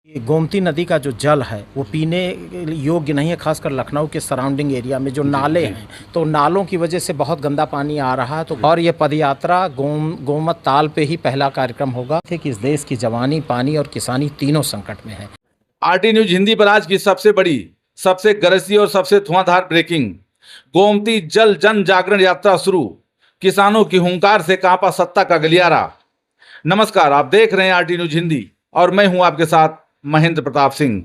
ये गोमती नदी का जो जल है वो पीने योग्य नहीं है, खासकर लखनऊ के सराउंडिंग एरिया में जो नाले हैं, तो नालों की वजह से बहुत गंदा पानी आ रहा है। तो और ये पदयात्रा गोमत ताल पे ही पहला कार्यक्रम होगा कि इस देश की जवानी, पानी और किसानी तीनों संकट में है। आरटी न्यूज हिंदी पर आज की सबसे बड़ी, सबसे गरजती और सबसे धुआंधार ब्रेकिंग। गोमती जल जन जागरण यात्रा शुरू, किसानों की हुंकार से कांपा सत्ता का गलियारा। नमस्कार, आप देख रहे हैं आरटी न्यूज हिंदी और मैं हूं आपके साथ महेंद्र प्रताप सिंह।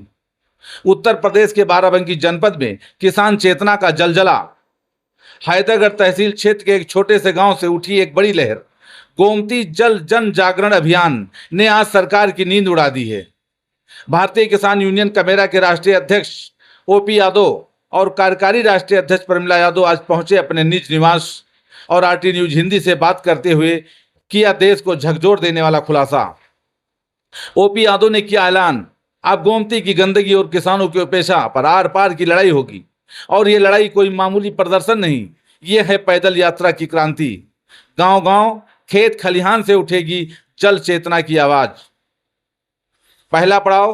उत्तर प्रदेश के बाराबंकी जनपद में किसान चेतना का जलजला। हैदरगढ़ तहसील क्षेत्र के एक छोटे से गांव से उठी एक बड़ी लहर। गोमती जल जन जागरण अभियान ने आज सरकार की नींद उड़ा दी है। भारतीय किसान यूनियन कमेरा के राष्ट्रीय अध्यक्ष ओपी यादव और कार्यकारी राष्ट्रीय अध्यक्ष प्रमिला यादव आज पहुंचे अपने निज निवास और आरटी न्यूज हिंदी से बात करते हुए किया देश को झकझोर देने वाला खुलासा। ओपी यादव ने किया ऐलान, अब गोमती की गंदगी और किसानों के उपेक्षा पर आर पार की लड़ाई होगी और ये लड़ाई कोई मामूली प्रदर्शन नहीं, ये है पैदल यात्रा की क्रांति। गांव गांव, खेत खलिहान से उठेगी जल चेतना की आवाज। पहला पड़ाव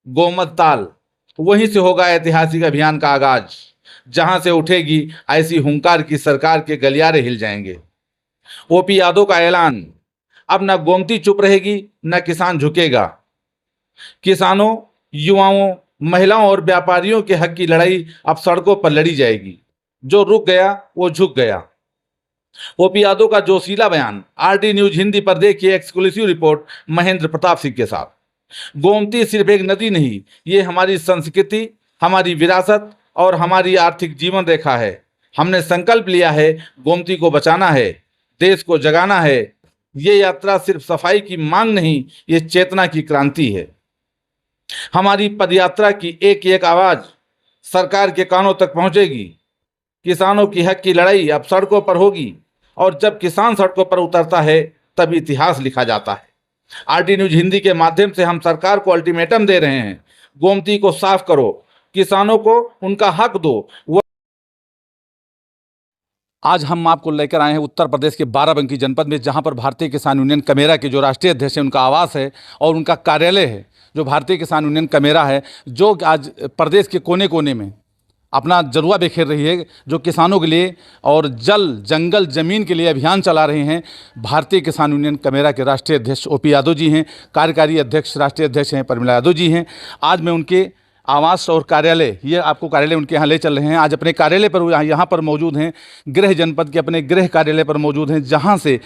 गोमत ताल, वहीं से होगा ऐतिहासिक अभियान का आगाज, जहां से उठेगी ऐसी हुंकार की सरकार के गलियारे हिल जाएंगे। ओपी यादव का ऐलान, अब न गोमती चुप रहेगी न किसान झुकेगा। किसानों, युवाओं, महिलाओं और व्यापारियों के हक की लड़ाई अब सड़कों पर लड़ी जाएगी। जो रुक गया वो झुक गया। ओपी यादव का जोशीला बयान। आरटी न्यूज हिंदी पर देखिए एक्सक्लूसिव रिपोर्ट महेंद्र प्रताप सिंह के साथ। गोमती सिर्फ एक नदी नहीं, ये हमारी संस्कृति, हमारी विरासत और हमारी आर्थिक जीवन रेखा है। हमने संकल्प लिया है, गोमती को बचाना है, देश को जगाना है। ये यात्रा सिर्फ सफाई की मांग नहीं, ये चेतना की क्रांति है। हमारी पदयात्रा की एक एक आवाज सरकार के कानों तक पहुंचेगी। किसानों की हक की लड़ाई अब सड़कों पर होगी और जब किसान सड़कों पर उतरता है तब इतिहास लिखा जाता है। आरटी न्यूज हिंदी के माध्यम से हम सरकार को अल्टीमेटम दे रहे हैं, गोमती को साफ करो, किसानों को उनका हक दो। आज हम आपको लेकर आए हैं उत्तर प्रदेश के बाराबंकी जनपद में, जहां पर भारतीय किसान यूनियन कमेरा के जो राष्ट्रीय अध्यक्ष हैं उनका आवास है और उनका कार्यालय है। जो भारतीय किसान यूनियन कमेरा है, जो आज प्रदेश के कोने कोने में अपना जलवा बिखेर रही है, जो किसानों के लिए और जल, जंगल, ज़मीन के लिए अभियान चला रहे हैं। भारतीय किसान यूनियन कमेरा के राष्ट्रीय अध्यक्ष ओपी यादव जी हैं, कार्यकारी अध्यक्ष, राष्ट्रीय अध्यक्ष हैं प्रमिला यादव जी हैं। आज मैं उनके आवास और कार्यालय, ये आपको कार्यालय उनके यहाँ ले चल रहे हैं। आज अपने कार्यालय पर यहाँ पर मौजूद हैं, गृह जनपद के अपने गृह कार्यालय पर मौजूद हैं, जहाँ से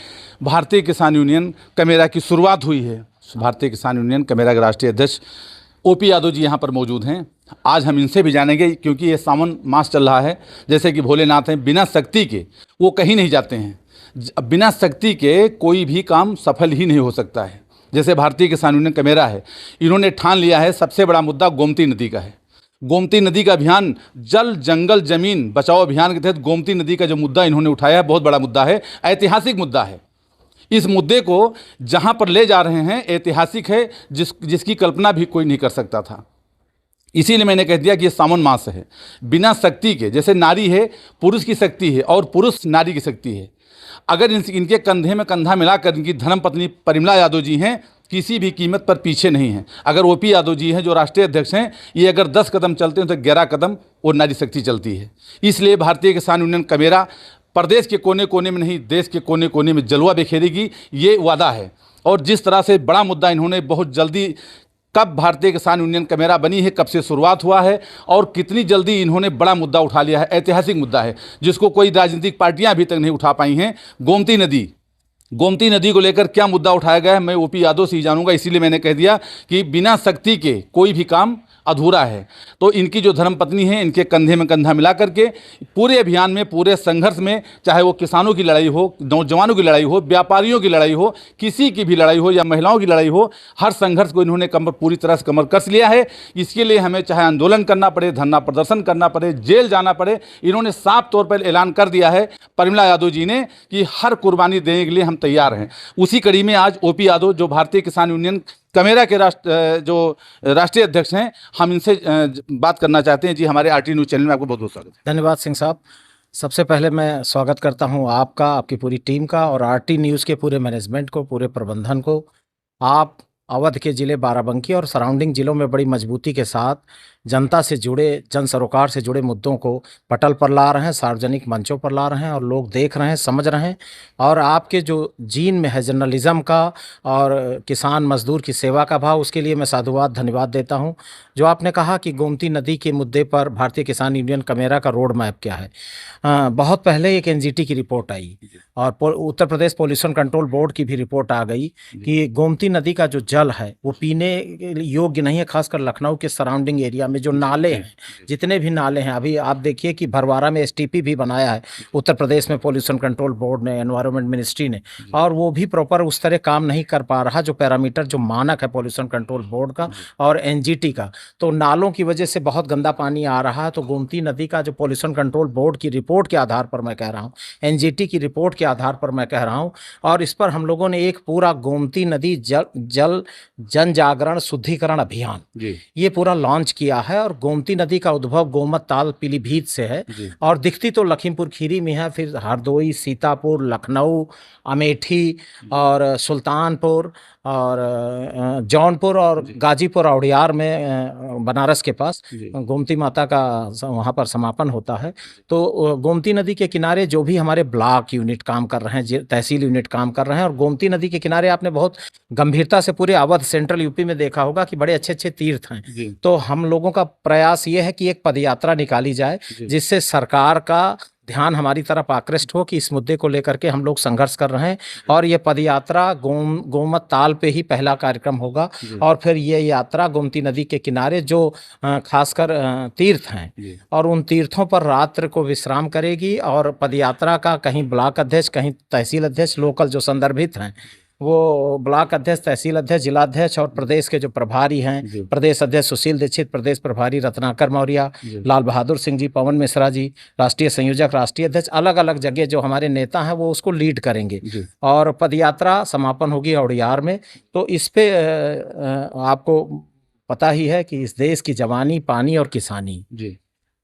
भारतीय किसान यूनियन कमेरा की शुरुआत हुई है। भारतीय किसान यूनियन कमेरा के राष्ट्रीय अध्यक्ष ओपी यादव जी यहाँ पर मौजूद हैं। आज हम इनसे भी जानेंगे, क्योंकि ये सावन मास चल रहा है। जैसे कि भोलेनाथ हैं, बिना शक्ति के वो कहीं नहीं जाते हैं। बिना शक्ति के कोई भी काम सफल ही नहीं हो सकता है। जैसे भारतीय किसान यूनियन कमेरा है, इन्होंने ठान लिया है सबसे बड़ा मुद्दा गोमती नदी का है। गोमती नदी का अभियान, जल, जंगल, जमीन बचाओ अभियान के तहत गोमती नदी का जो मुद्दा इन्होंने उठाया है, बहुत बड़ा मुद्दा है, ऐतिहासिक मुद्दा है। इस मुद्दे को जहाँ पर ले जा रहे हैं ऐतिहासिक है, जिसकी कल्पना भी कोई नहीं कर सकता था। इसीलिए मैंने कह दिया कि ये सावन मास है। बिना शक्ति के, जैसे नारी है पुरुष की शक्ति है और पुरुष नारी की शक्ति है, अगर इनके कंधे में कंधा मिलाकर इनकी धर्मपत्नी प्रमिला यादव जी हैं, किसी भी कीमत पर पीछे नहीं हैं। अगर ओपी यादव जी हैं जो राष्ट्रीय अध्यक्ष हैं, ये अगर 10 कदम चलते हैं तो 11 कदम वो नारी शक्ति चलती है। इसलिए भारतीय किसान यूनियन कमेरा प्रदेश के कोने कोने में नहीं, देश के कोने कोने में जलवा बिखेरेगी, ये वादा है। और जिस तरह से बड़ा मुद्दा इन्होंने बहुत जल्दी, कब भारतीय किसान यूनियन कमेरा बनी है, कब से शुरुआत हुआ है और कितनी जल्दी इन्होंने बड़ा मुद्दा उठा लिया है, ऐतिहासिक मुद्दा है, जिसको कोई राजनीतिक पार्टियां अभी तक नहीं उठा पाई हैं। गोमती नदी को लेकर क्या मुद्दा उठाया गया है, मैं ओपी यादव से ही जानूंगा। इसीलिए मैंने कह दिया कि बिना शक्ति के कोई भी काम अधूरा है। तो इनकी जो धर्मपत्नी है, इनके कंधे में कंधा मिला करके पूरे अभियान में, पूरे संघर्ष में, चाहे वो किसानों की लड़ाई हो, नौजवानों की लड़ाई हो, व्यापारियों की लड़ाई हो, किसी की भी लड़ाई हो या महिलाओं की लड़ाई हो, हर संघर्ष को इन्होंने पूरी तरह से कमर कस लिया है। इसके लिए हमें चाहे आंदोलन करना पड़े, धरना प्रदर्शन करना पड़े, जेल जाना पड़े, इन्होंने साफ तौर पर ऐलान कर दिया है प्रमिला यादव जी ने कि हर कुर्बानी देने के लिए हम तैयार हैं। उसी कड़ी में आज ओपी यादव, जो भारतीय किसान यूनियन कमेरा के राष्ट्रीय अध्यक्ष हैं, हम इनसे बात करना चाहते हैं। जी, हमारे आरटी न्यूज़ चैनल में आपको बहुत बहुत स्वागत है। धन्यवाद सिंह साहब। सबसे पहले मैं स्वागत करता हूं आपका, आपकी पूरी टीम का और आरटी न्यूज़ के पूरे मैनेजमेंट को, पूरे प्रबंधन को। आप अवध के ज़िले बाराबंकी और सराउंडिंग ज़िलों में बड़ी मजबूती के साथ जनता से जुड़े, जन सरोकार से जुड़े मुद्दों को पटल पर ला रहे हैं, सार्वजनिक मंचों पर ला रहे हैं और लोग देख रहे हैं, समझ रहे हैं। और आपके जो जीन में है जर्नलिज्म का और किसान मजदूर की सेवा का भाव, उसके लिए मैं साधुवाद धन्यवाद देता हूं। जो आपने कहा कि गोमती नदी के मुद्दे पर भारतीय किसान यूनियन कमेरा का रोड मैप क्या है। बहुत पहले एक एनजीटी की रिपोर्ट आई और Uttar Pradesh pollution control board की भी रिपोर्ट आ गई कि गोमती नदी का जो जल है वो पीने योग्य नहीं है, खासकर लखनऊ के सराउंडिंग एरिया में जो नाले हैं, जितने भी नाले हैं। अभी आप देखिए कि भरवारा में एसटीपी भी बनाया है उत्तर प्रदेश में पोल्यूशन कंट्रोल बोर्ड ने, एनवायरनमेंट मिनिस्ट्री ने, और वो भी प्रॉपर उस तरह काम नहीं कर पा रहा जो पैरामीटर, जो मानक है पोल्यूशन कंट्रोल बोर्ड का और एनजीटी का। तो नालों की वजह से बहुत गंदा पानी आ रहा है। तो गोमती नदी का जो पोल्यूशन कंट्रोल बोर्ड की रिपोर्ट के आधार पर मैं कह रहा हूँ, एनजीटी की रिपोर्ट के आधार पर मैं कह रहा हूँ, और इस पर हम लोगों ने एक पूरा गोमती नदी जल जन जागरण शुद्धिकरण अभियान ये पूरा लॉन्च किया है। और गोमती नदी का उद्भव गोमत ताल पीलीभीत से है और दिखती तो लखीमपुर खीरी में है, फिर हरदोई, सीतापुर, लखनऊ, अमेठी और सुल्तानपुर और जौनपुर और गाजीपुर औड़ियार में, बनारस के पास गोमती माता का वहाँ पर समापन होता है। तो गोमती नदी के किनारे जो भी हमारे ब्लॉक यूनिट काम कर रहे हैं, तहसील यूनिट काम कर रहे हैं, और गोमती नदी के किनारे आपने बहुत गंभीरता से पूरे अवध सेंट्रल यूपी में देखा होगा कि बड़े अच्छे अच्छे तीर्थ हैं। तो हम लोगों का प्रयास ये है कि एक पदयात्रा निकाली जाए जिससे सरकार का ध्यान हमारी तरफ आकृष्ट हो कि इस मुद्दे को लेकर के हम लोग संघर्ष कर रहे हैं। और ये पदयात्रा गोमत ताल पे ही पहला कार्यक्रम होगा और फिर ये यात्रा गोमती नदी के किनारे जो खासकर तीर्थ हैं और उन तीर्थों पर रात्र को विश्राम करेगी। और पदयात्रा का कहीं ब्लॉक अध्यक्ष, कहीं तहसील अध्यक्ष, लोकल जो संदर्भित हैं वो ब्लॉक अध्यक्ष, तहसील अध्यक्ष, जिलाध्यक्ष और प्रदेश के जो प्रभारी हैं, प्रदेश अध्यक्ष सुशील दीक्षित, प्रदेश प्रभारी रत्नाकर मौर्य, लाल बहादुर सिंह जी, पवन मिश्रा जी, राष्ट्रीय संयोजक, राष्ट्रीय अध्यक्ष, अलग अलग जगह जो हमारे नेता हैं वो उसको लीड करेंगे। और पदयात्रा समापन होगी औड़ियार में। तो इस पे आपको पता ही है कि इस देश की जवानी, पानी और किसानी,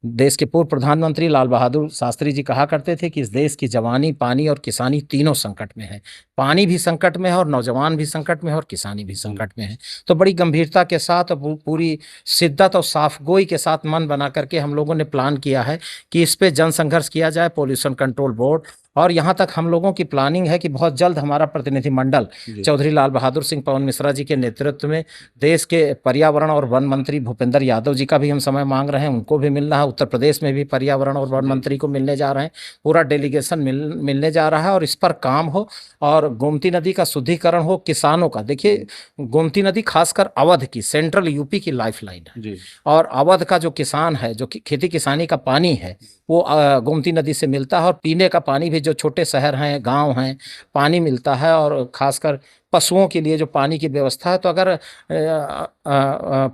देश के पूर्व प्रधानमंत्री लाल बहादुर शास्त्री जी कहा करते थे कि इस देश की जवानी, पानी और किसानी तीनों संकट में है। पानी भी संकट में है और नौजवान भी संकट में है और किसानी भी संकट में है। तो बड़ी गंभीरता के साथ और पूरी शिद्दत और साफगोई के साथ मन बना करके हम लोगों ने प्लान किया है कि इस पे जन संघर्ष किया जाए, पोल्यूशन कंट्रोल बोर्ड। और यहाँ तक हम लोगों की प्लानिंग है कि बहुत जल्द हमारा प्रतिनिधिमंडल चौधरी लाल बहादुर सिंह, पवन मिश्रा जी के नेतृत्व में, देश के पर्यावरण और वन मंत्री भूपेंद्र यादव जी का भी हम समय मांग रहे हैं, उनको भी मिलना है। उत्तर प्रदेश में भी पर्यावरण और वन मंत्री को मिलने जा रहे हैं, पूरा डेलीगेशन मिलने जा रहा है और इस पर काम हो और गोमती नदी का शुद्धिकरण हो। किसानों का देखिए, गोमती नदी खासकर अवध की, सेंट्रल यूपी की लाइफलाइन है और अवध का जो किसान है, जो खेती किसानी का पानी है वो गोमती नदी से मिलता है। और पीने का पानी भी जो छोटे शहर हैं, गांव हैं, पानी मिलता है। और खासकर पशुओं के लिए जो पानी की व्यवस्था है, तो अगर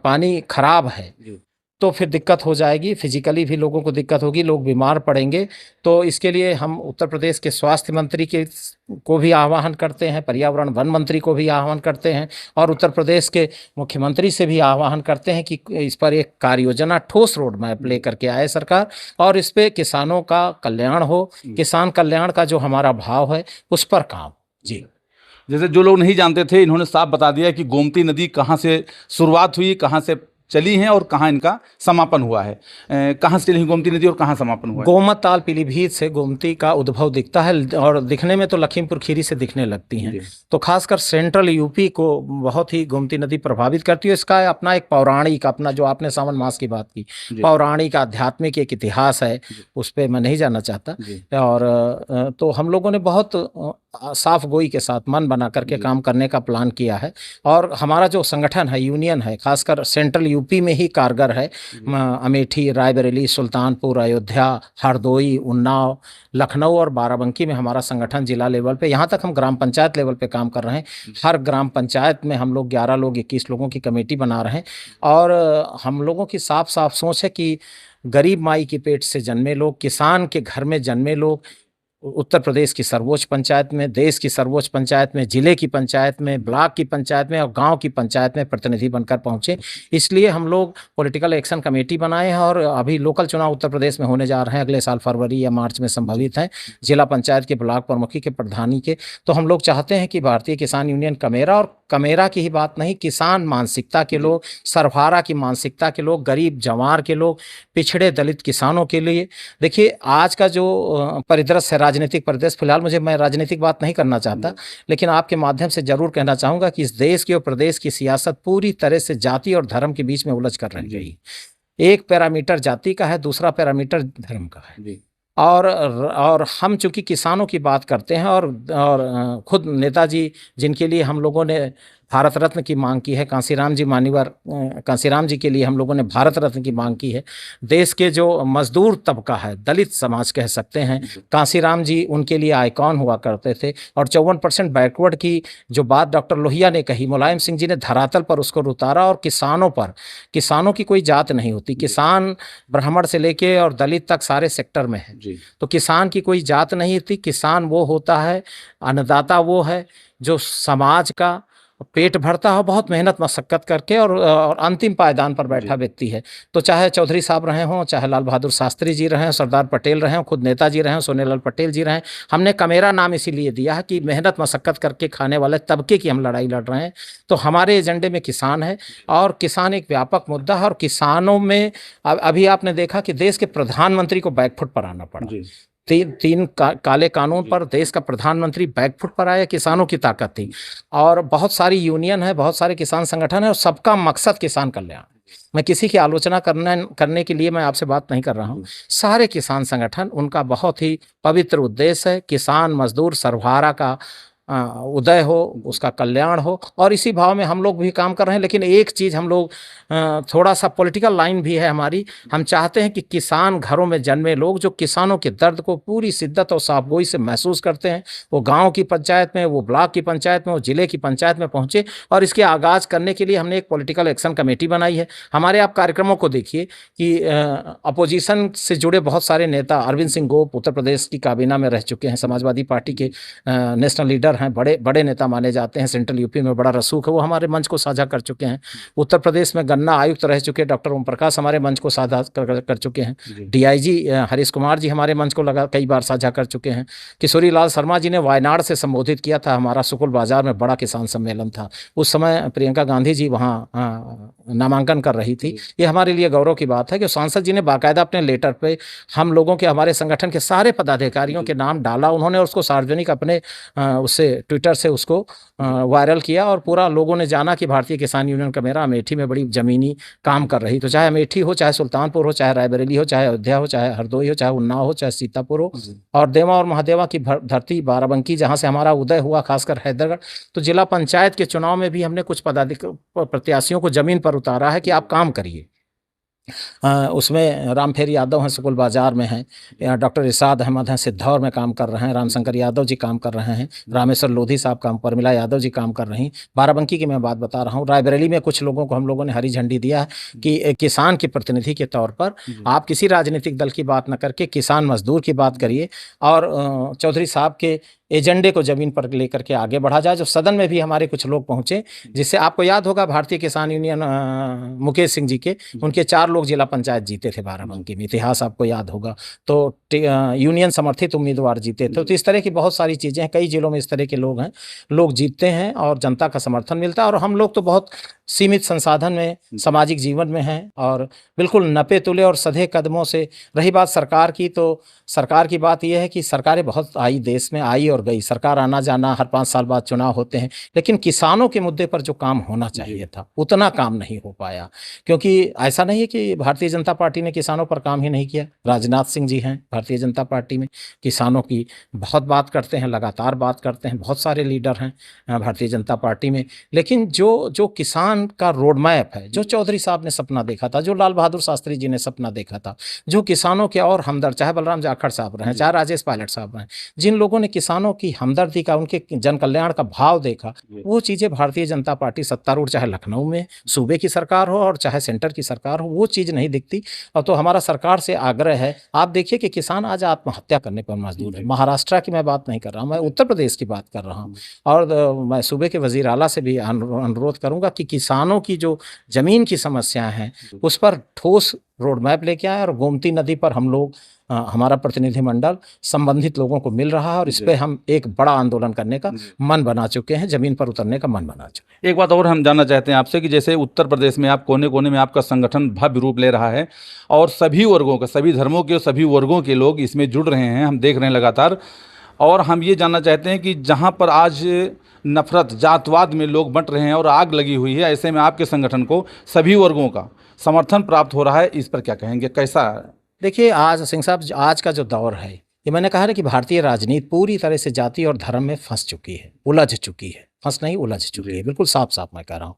पानी खराब है तो फिर दिक्कत हो जाएगी, फिजिकली भी लोगों को दिक्कत होगी, लोग बीमार पड़ेंगे। तो इसके लिए हम उत्तर प्रदेश के स्वास्थ्य मंत्री को भी आह्वान करते हैं, पर्यावरण वन मंत्री को भी आह्वान करते हैं और उत्तर प्रदेश के मुख्यमंत्री से भी आह्वान करते हैं कि इस पर एक कार्य योजना, ठोस रोड मैप लेकर के आए सरकार और इस पे किसानों का कल्याण हो, किसान कल्याण का जो हमारा भाव है उस पर काम। जी, जैसे जो लोग नहीं जानते थे, इन्होंने साफ बता दिया कि गोमती नदी कहाँ से शुरुआत हुई, कहाँ से चली हैं और कहाँ इनका समापन हुआ है। कहाँ से चली गोमती नदी और कहाँ समापन हुआ है? गोमत ताल पीलीभीत से गोमती का उद्भव दिखता है और दिखने में तो लखीमपुर खीरी से दिखने लगती हैं। तो खासकर सेंट्रल यूपी को बहुत ही गोमती नदी प्रभावित करती है। इसका अपना एक पौराणिक, अपना जो आपने सावन मास की बात की, पौराणिक आध्यात्मिक एक इतिहास है, उस पर मैं नहीं जाना चाहता। और तो हम लोगों ने बहुत साफ गोई के साथ मन बना करके काम करने का प्लान किया है। और हमारा जो संगठन है, यूनियन है, खासकर सेंट्रल यूपी में ही कारगर है। अमेठी, रायबरेली, सुल्तानपुर, अयोध्या, हरदोई, उन्नाव, लखनऊ और बाराबंकी में हमारा संगठन जिला लेवल पे, यहाँ तक हम ग्राम पंचायत लेवल पे काम कर रहे हैं। हर ग्राम पंचायत में हम लोग 11 लोग 21 लोगों की कमेटी बना रहे हैं। और हम लोगों की साफ साफ सोच है कि गरीब माई के पेट से जन्मे लोग, किसान के घर में जन्मे लोग, उत्तर प्रदेश की सर्वोच्च पंचायत में, देश की सर्वोच्च पंचायत में, जिले की पंचायत में, ब्लॉक की पंचायत में और गांव की पंचायत में प्रतिनिधि बनकर पहुंचे। इसलिए हम लोग पॉलिटिकल एक्शन कमेटी बनाए हैं और अभी लोकल चुनाव उत्तर प्रदेश में होने जा रहे हैं, अगले साल फरवरी या मार्च में संभावित हैं, जिला पंचायत के, ब्लॉक प्रमुखी के, प्रधानी के। तो हम लोग चाहते हैं कि भारतीय किसान यूनियन कमेरा, और कमेरा की ही बात नहीं, किसान मानसिकता के लोग, सरफारा की मानसिकता के लोग, गरीब जवार के लोग, पिछड़े दलित किसानों के लिए। देखिए आज का जो परिदृश्य है, राजनीतिक परिदृश्य, फिलहाल मैं राजनीतिक बात नहीं करना चाहता, लेकिन आपके माध्यम से जरूर कहना चाहूंगा कि इस देश की और प्रदेश की सियासत पूरी तरह से जाति और धर्म के बीच में उलझ कर रह गई। एक पैरामीटर जाति का है, दूसरा पैरामीटर धर्म का है। और हम चूंकि किसानों की बात करते हैं और खुद नेताजी जिनके लिए हम लोगों ने भारत रत्न की मांग की है, कांसीराम जी मान्यवर कांसीराम जी के लिए हम लोगों ने भारत रत्न की मांग की है। देश के जो मजदूर तबका है, दलित समाज कह सकते हैं, कांसीराम जी उनके लिए आइकॉन हुआ करते थे। और 54% बैकवर्ड की जो बात डॉक्टर लोहिया ने कही, मुलायम सिंह जी ने धरातल पर उसको उतारा। और किसानों की कोई जात नहीं होती, किसान ब्राह्मण से लेके और दलित तक सारे सेक्टर में है। तो किसान की कोई जात नहीं होती, किसान वो होता है, अन्नदाता वो है जो समाज का पेट भरता है, बहुत मेहनत मशक्कत करके, और अंतिम पायदान पर बैठा व्यक्ति है। तो चाहे चौधरी साहब रहे हों, चाहे लाल बहादुर शास्त्री जी रहे हों, सरदार पटेल रहे हों, खुद नेताजी रहे हों, सोनेलाल पटेल जी रहे हैं, हमने कमेरा नाम इसीलिए दिया है कि मेहनत मशक्कत करके खाने वाले तबके की हम लड़ाई लड़ रहे हैं। तो हमारे एजेंडे में किसान है, और किसान एक व्यापक मुद्दा है। और किसानों में अभी आपने देखा कि देश के प्रधानमंत्री को बैकफुट पर आना पड़ा। तीन काले कानून पर देश का प्रधानमंत्री बैकफुट पर आया, किसानों की ताकत थी। और बहुत सारी यूनियन है, बहुत सारे किसान संगठन है, और सबका मकसद किसान कल्याण। मैं किसी की आलोचना करने के लिए मैं आपसे बात नहीं कर रहा हूँ। सारे किसान संगठन, उनका बहुत ही पवित्र उद्देश्य है किसान मजदूर सर्वहारा का उदय हो, उसका कल्याण हो। और इसी भाव में हम लोग भी काम कर रहे हैं। लेकिन एक चीज़ हम लोग थोड़ा सा पॉलिटिकल लाइन भी है हमारी, हम चाहते हैं कि किसान घरों में जन्मे लोग जो किसानों के दर्द को पूरी शिद्दत और साफगोई से महसूस करते हैं, वो गांव की पंचायत में, वो ब्लॉक की पंचायत में, वो जिले की पंचायत में पहुंचे। और इसके आगाज़ करने के लिए हमने एक पॉलिटिकल एक्शन कमेटी बनाई है। हमारे आप कार्यक्रमों को देखिए कि अपोजिशन से जुड़े बहुत सारे नेता, अरविंद सिंह गोप उत्तर प्रदेश की काबीना में रह चुके हैं, समाजवादी पार्टी के नेशनल लीडर हैं, बड़े बड़े नेता माने जाते हैं, सेंट्रल यूपी में बड़ा रसूख है, वो हमारे मंच को साझा कर चुके हैं। उत्तर प्रदेश में गन्ना आयुक्त रह चुके डॉक्टर ओम प्रकाश हमारे मंच को साझा कर चुके हैं। डीआईजी हरीश कुमार जी हमारे मंच को कई बार साझा कर चुके हैं। किशोरी लाल शर्मा जी ने वायनाड से संबोधित किया था, हमारा सुकुल बाजार में बड़ा किसान सम्मेलन था, उस समय प्रियंका गांधी जी वहाँ नामांकन कर रही थी। ये हमारे लिए गौरव की बात है कि सांसद जी ने बाकायदा अपने लेटर पे हम लोगों के, हमारे संगठन के सारे पदाधिकारियों के नाम डाला उन्होंने, और उसको सार्वजनिक अपने उससे ट्विटर से उसको वायरल किया, और पूरा लोगों ने जाना कि भारतीय किसान यूनियन कमेरा अमेठी में बड़ी जमीनी काम कर रही। तो चाहे अमेठी हो, चाहे सुल्तानपुर हो, चाहे रायबरेली हो, चाहे अयोध्या हो, चाहे हरदोई हो, चाहे उन्नाव हो, चाहे सीतापुर हो, और देवा और महादेवा की धरती बाराबंकी जहाँ से हमारा उदय हुआ, खासकर हैदरगढ़। तो जिला पंचायत के चुनाव में भी हमने कुछ प्रत्याशियों को जमीन पर उतारा है कि आप काम करिए। उसमें रामफेर यादव हैं, सुकुल बाजार में हैं, डॉक्टर इरशाद अहमद हैं, सिद्धौर में काम कर रहे हैं, रामशंकर यादव जी काम कर रहे हैं, रामेश्वर लोधी साहब काम, परमिला यादव जी काम कर रही हैं। बाराबंकी की मैं बात बता रहा हूँ। रायबरेली में कुछ लोगों को हम लोगों ने हरी झंडी दिया है कि किसान के प्रतिनिधि के तौर पर आप किसी राजनीतिक दल की बात न करके किसान मजदूर की बात करिए, और चौधरी साहब के एजेंडे को जमीन पर लेकर के आगे बढ़ा जाए। जो सदन में भी हमारे कुछ लोग पहुंचे, जिससे आपको याद होगा भारतीय किसान यूनियन मुकेश सिंह जी के, उनके 4 लोग जिला पंचायत जीते थे बाराबंकी में, इतिहास आपको याद होगा। तो यूनियन समर्थित उम्मीदवार जीते थे। तो इस तरह की बहुत सारी चीज़ें हैं, कई जिलों में इस तरह के लोग हैं, लोग जीतते हैं और जनता का समर्थन मिलता है। और हम लोग तो बहुत सीमित संसाधन में, सामाजिक जीवन में हैं, और बिल्कुल नपे तुले और सधे कदमों से। रही बात सरकार की, तो सरकार की बात यह है कि सरकारें बहुत आई, देश में आई और गई, सरकार आना जाना, हर 5 साल बाद चुनाव होते हैं, लेकिन किसानों के मुद्दे पर जो काम होना चाहिए था उतना काम नहीं हो पाया। क्योंकि ऐसा नहीं है कि भारतीय जनता पार्टी ने किसानों पर काम ही नहीं किया। राजनाथ सिंह जी हैं भारतीय जनता पार्टी में, किसानों की बहुत बात करते हैं, लगातार बात करते हैं, बहुत सारे लीडर हैं भारतीय जनता पार्टी में। लेकिन जो किसान किसान का रोड मैप है, जो चौधरी साहब ने सपना देखा था, जो लाल बहादुर शास्त्री जी ने सपना देखा था, जो किसानों के और हमदर्द, चाहे बलराम जाखड़ साहब रहे, चाहे राजेश पायलट साहब रहे, जिन लोगों ने किसानों की हमदर्दी का, उनके जन कल्याण का भाव देखा, वो चीज़ें भारतीय जनता पार्टी सत्तारूढ़, चाहे लखनऊ में सूबे की सरकार हो और चाहे सेंटर की सरकार हो, वो चीज़ नहीं दिखती। और तो हमारा सरकार से आग्रह है, आप देखिए कि किसान आज आत्महत्या करने पर मजबूर है। महाराष्ट्र की मैं बात नहीं कर रहा हूँ, मैं उत्तर प्रदेश की बात कर रहा हूँ। और मैं सूबे के वजीर आला से भी अनुरोध करूंगा कि किसानों की जो जमीन की समस्याएं हैं उस पर ठोस रोड मैप लेके आए, और गोमती नदी पर हम लोग, हमारा प्रतिनिधिमंडल संबंधित लोगों को मिल रहा है, और इस पे हम एक बड़ा आंदोलन करने का मन बना चुके हैं, जमीन पर उतरने का मन बना चुके हैं। एक बात और हम जानना चाहते हैं आपसे कि जैसे उत्तर प्रदेश में आप कोने कोने में आपका संगठन भव्य रूप ले रहा है और सभी वर्गों का, सभी धर्मों के और सभी वर्गों के लोग इसमें जुड़ रहे हैं, हम देख रहे हैं लगातार। और हम ये जानना चाहते हैं कि जहाँ पर आज नफरत, जातवाद में लोग बंट रहे हैं और आग लगी हुई है, ऐसे में आपके संगठन को सभी वर्गों का समर्थन प्राप्त हो रहा है, इस पर क्या कहेंगे, कैसा है? देखिए, आज सिंह साहब, आज का जो दौर है, ये मैंने कहा है कि भारतीय राजनीति पूरी तरह से जाति और धर्म में फंस चुकी है, उलझ चुकी है, फंस नहीं उलझ चुकी है, बिल्कुल साफ साफ मैं कह रहा हूँ।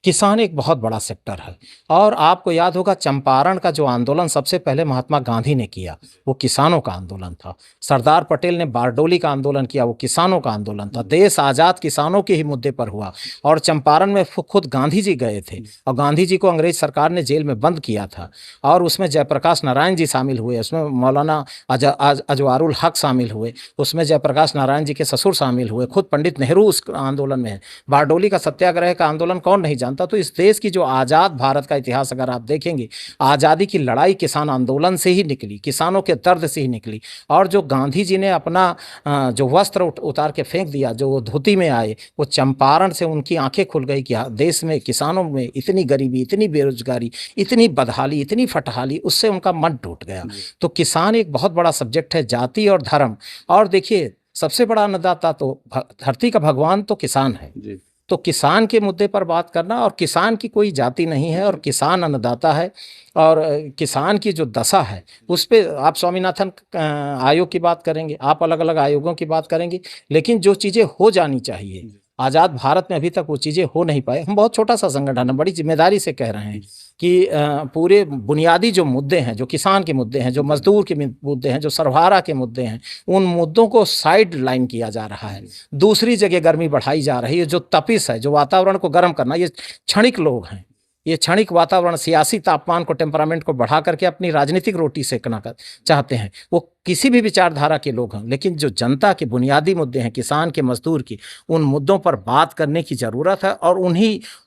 किसान एक बहुत बड़ा सेक्टर है, और आपको याद होगा चंपारण का जो आंदोलन सबसे पहले महात्मा गांधी ने किया, वो किसानों का आंदोलन था। सरदार पटेल ने बारडोली का आंदोलन किया, वो किसानों का आंदोलन था। देश आज़ाद किसानों के ही मुद्दे पर हुआ, और चंपारण में खुद गांधी जी गए थे, और गांधी जी को अंग्रेज सरकार ने जेल में बंद किया था, और उसमें जयप्रकाश नारायण जी शामिल हुए, उसमें मौलाना अजवारुल हक शामिल हुए, उसमें जयप्रकाश नारायण जी के ससुर शामिल हुए, खुद पंडित नेहरू उस आंदोलन में है। बारडोली का सत्याग्रह का आंदोलन कौन नहीं जानता। तो इस देश की जो आज़ाद भारत का इतिहास अगर आप देखेंगे, आज़ादी की लड़ाई किसान आंदोलन से ही निकली, किसानों के दर्द से ही निकली। और जो गांधी जी ने अपना जो वस्त्र उतार के फेंक दिया, जो वो धोती में आए, वो चंपारण से उनकी आंखें खुल गई कि देश में किसानों में इतनी गरीबी, इतनी बेरोजगारी, इतनी बदहाली, इतनी फटहाली, उससे उनका मन टूट गया। तो किसान एक बहुत बड़ा सब्जेक्ट है, जाति और धर्म। और देखिए, सबसे बड़ा अन्नदाता तो धरती का भगवान तो किसान है जी। तो किसान के मुद्दे पर बात करना, और किसान की कोई जाति नहीं है, और किसान अन्नदाता है, और किसान की जो दशा है उस पे आप स्वामीनाथन आयोग की बात करेंगे, आप अलग अलग आयोगों की बात करेंगे, लेकिन जो चीज़ें हो जानी चाहिए आज़ाद भारत में अभी तक वो चीज़ें हो नहीं पाए। हम बहुत छोटा सा संगठन है, बड़ी जिम्मेदारी से कह रहे हैं कि पूरे बुनियादी जो मुद्दे हैं, जो किसान के मुद्दे हैं, जो मजदूर के मुद्दे हैं, जो सर्वहारा के मुद्दे हैं, उन मुद्दों को साइड लाइन किया जा रहा है। दूसरी जगह गर्मी बढ़ाई जा रही है। जो तपिश है, जो वातावरण को गर्म करना, ये क्षणिक लोग हैं, ये क्षणिक वातावरण, सियासी तापमान को, टेम्परामेंट को बढ़ा करके अपनी राजनीतिक रोटी सेकना चाहते हैं। वो किसी भी विचारधारा के लोग हैं, लेकिन जो जनता के बुनियादी मुद्दे हैं, किसान के, मजदूर की, उन मुद्दों पर बात करने की ज़रूरत है, और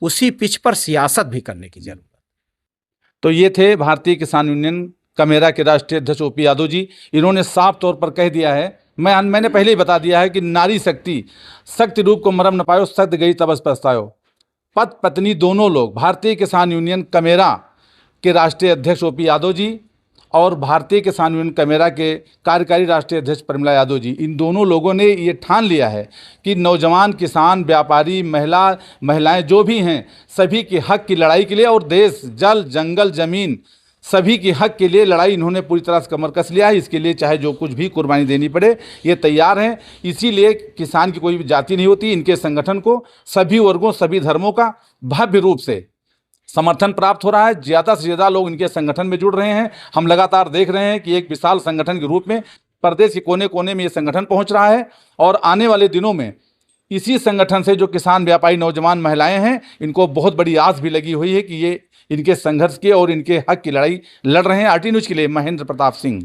उसी पिच पर सियासत भी करने की ज़रूरत है। तो ये थे भारतीय किसान यूनियन कमेरा के राष्ट्रीय अध्यक्ष ओपी यादव जी। इन्होंने साफ तौर पर कह दिया है, मैंने पहले ही बता दिया है कि नारी शक्ति रूप को मरम न पायो, सद गई तबस पछतायो। पति पत्नी दोनों लोग भारतीय किसान यूनियन कमेरा के राष्ट्रीय अध्यक्ष ओपी यादव जी और भारतीय किसान यूनियन कमेरा के कार्यकारी राष्ट्रीय अध्यक्ष परिमला यादव जी, इन दोनों लोगों ने ये ठान लिया है कि नौजवान, किसान, व्यापारी, महिलाएं जो भी हैं, सभी के हक की लड़ाई के लिए, और देश, जल, जंगल, जमीन, सभी के हक के लिए लड़ाई इन्होंने पूरी तरह से कमर कस लिया है। इसके लिए चाहे जो कुछ भी कुर्बानी देनी पड़े, ये तैयार हैं। इसीलिए किसान की कोई भी जाति नहीं होती। इनके संगठन को सभी वर्गों, सभी धर्मों का भव्य रूप से समर्थन प्राप्त हो रहा है। ज़्यादा से ज़्यादा लोग इनके संगठन में जुड़ रहे हैं। हम लगातार देख रहे हैं कि एक विशाल संगठन के रूप में प्रदेश के कोने कोने में ये संगठन पहुंच रहा है, और आने वाले दिनों में इसी संगठन से जो किसान, व्यापारी, नौजवान, महिलाएं हैं, इनको बहुत बड़ी आस भी लगी हुई है कि ये इनके संघर्ष के और इनके हक की लड़ाई लड़ रहे हैं। आरटी न्यूज़ के लिए महेंद्र प्रताप सिंह।